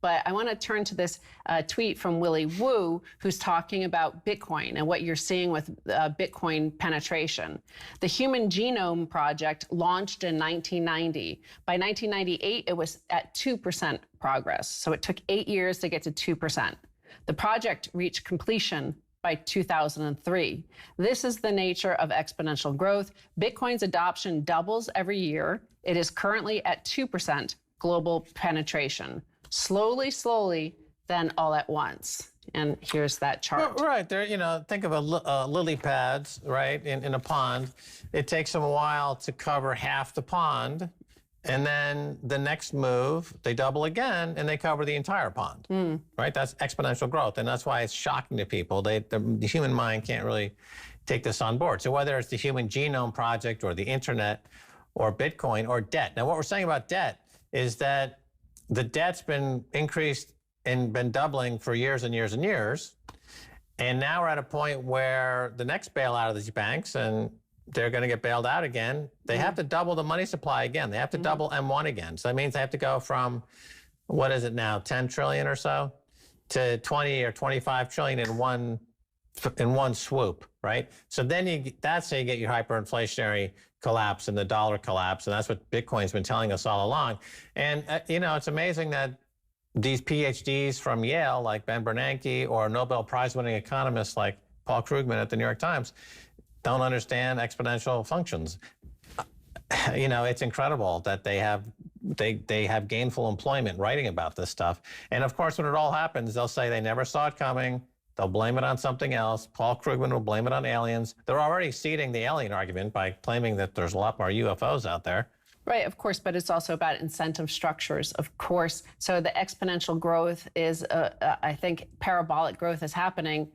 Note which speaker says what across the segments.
Speaker 1: But I want to turn to this tweet from Willie Wu, who's talking about Bitcoin and what you're seeing with Bitcoin penetration. The Human Genome Project launched in 1990. By 1998, it was at 2% progress. So it took 8 years to get to 2%. The project reached completion by 2003. This is the nature of exponential growth. Bitcoin's adoption doubles every year. It is currently at 2% global penetration. Slowly, slowly, then all at once. And here's that chart.
Speaker 2: Well, right there, think of lily pads, right, in a pond. It takes them a while to cover half the pond. And then the next move, they double again, and they cover the entire pond, right? That's exponential growth, and that's why it's shocking to people. The human mind can't really take this on board. So whether it's the Human Genome Project or the internet or Bitcoin or debt. Now, what we're saying about debt is that the debt's been increased and been doubling for years and years and years, and now we're at a point where the next bailout of these banks, and they're going to get bailed out again. They have to double the money supply again. They have to double M1 again. So that means they have to go from, what is it now, 10 trillion or so to 20 or 25 trillion in one swoop, right? So then that's how you get your hyperinflationary collapse and the dollar collapse. And that's what Bitcoin's been telling us all along. And, it's amazing that these PhDs from Yale, like Ben Bernanke, or Nobel Prize winning economists like Paul Krugman at the New York Times, don't understand exponential functions. It's incredible that they have gainful employment writing about this stuff. And of course, when it all happens, they'll say they never saw it coming. They'll blame it on something else. Paul Krugman will blame it on aliens. They're already seeding the alien argument by claiming that there's a lot more UFOs out there.
Speaker 1: Right, of course, but it's also about incentive structures, of course. So the exponential growth is, I think, parabolic growth is happening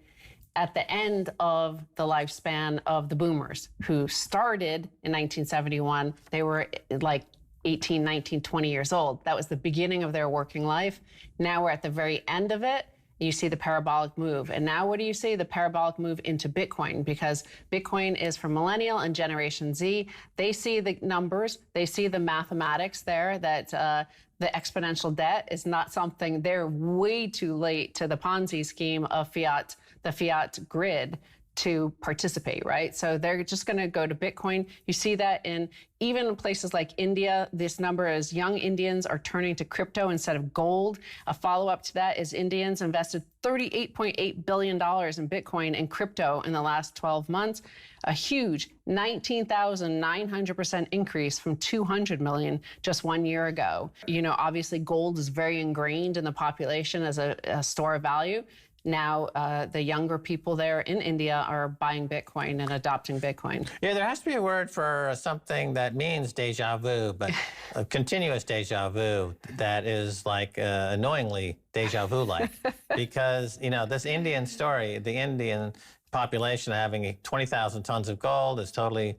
Speaker 1: at the end of the lifespan of the boomers who started in 1971. They were like 18, 19, 20 years old. That was the beginning of their working life. Now we're at the very end of it. You see the parabolic move. And now what do you see? The parabolic move into Bitcoin, because Bitcoin is for Millennial and Generation Z. They see the numbers, they see the mathematics there, that the exponential debt is not something, they're way too late to the Ponzi scheme of the fiat grid to participate, right? So they're just going to go to Bitcoin. You see that in even places like India. This number is young Indians are turning to crypto instead of gold. A follow-up to that is Indians invested $38.8 billion in Bitcoin and crypto in the last 12 months, a huge 19,900% increase from 200 million just 1 year ago. Obviously gold is very ingrained in the population as a store of value. Now, the younger people there in India are buying Bitcoin and adopting Bitcoin.
Speaker 2: Yeah, there has to be a word for something that means deja vu, but a continuous deja vu that is like annoyingly deja vu-like. Because, this Indian story, the Indian population having 20,000 tons of gold is totally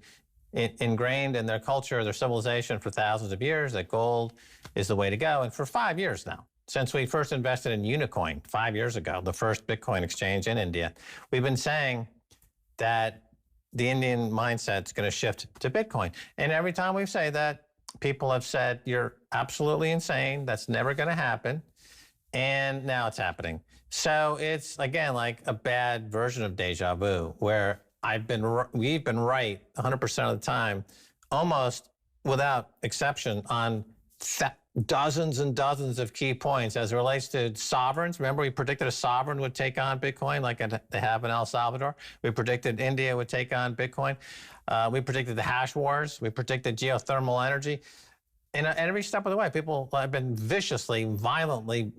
Speaker 2: ingrained in their culture, their civilization for thousands of years, that gold is the way to go. And for 5 years now, since we first invested in Unicoin 5 years ago, the first Bitcoin exchange in India, we've been saying that the Indian mindset's going to shift to Bitcoin. And every time we say that, people have said, you're absolutely insane. That's never going to happen. And now it's happening. So it's, again, like a bad version of deja vu, where we've been right 100% of the time, almost without exception, on dozens and dozens of key points as it relates to sovereigns. Remember, we predicted a sovereign would take on Bitcoin like they have in El Salvador. We predicted India would take on Bitcoin. We predicted the hash wars. We predicted geothermal energy. And every step of the way, people have been viciously, violently,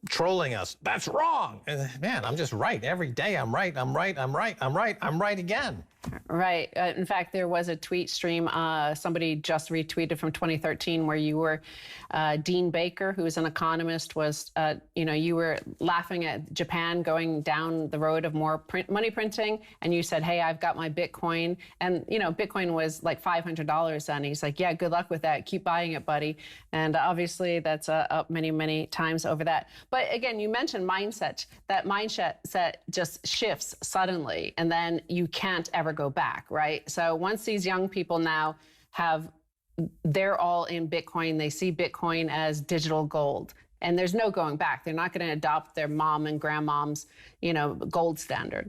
Speaker 2: trolling us. That's wrong. And man, I'm just right. Every day I'm right. I'm right. I'm right. I'm right. I'm right again.
Speaker 1: Right. In fact, there was a tweet stream. Somebody just retweeted from 2013 where you were, Dean Baker, who is an economist, was, you were laughing at Japan going down the road of more money printing. And you said, hey, I've got my Bitcoin. And, Bitcoin was like $500 then. He's like, yeah, good luck with that. Keep buying it, buddy. And obviously that's up many, many times over that. But again, you mentioned mindset. That mindset just shifts suddenly, and then you can't ever go back, right? So once these young people now they're all in Bitcoin, they see Bitcoin as digital gold. and there's no going back. They're not going to adopt their mom and grandmom's, gold standard.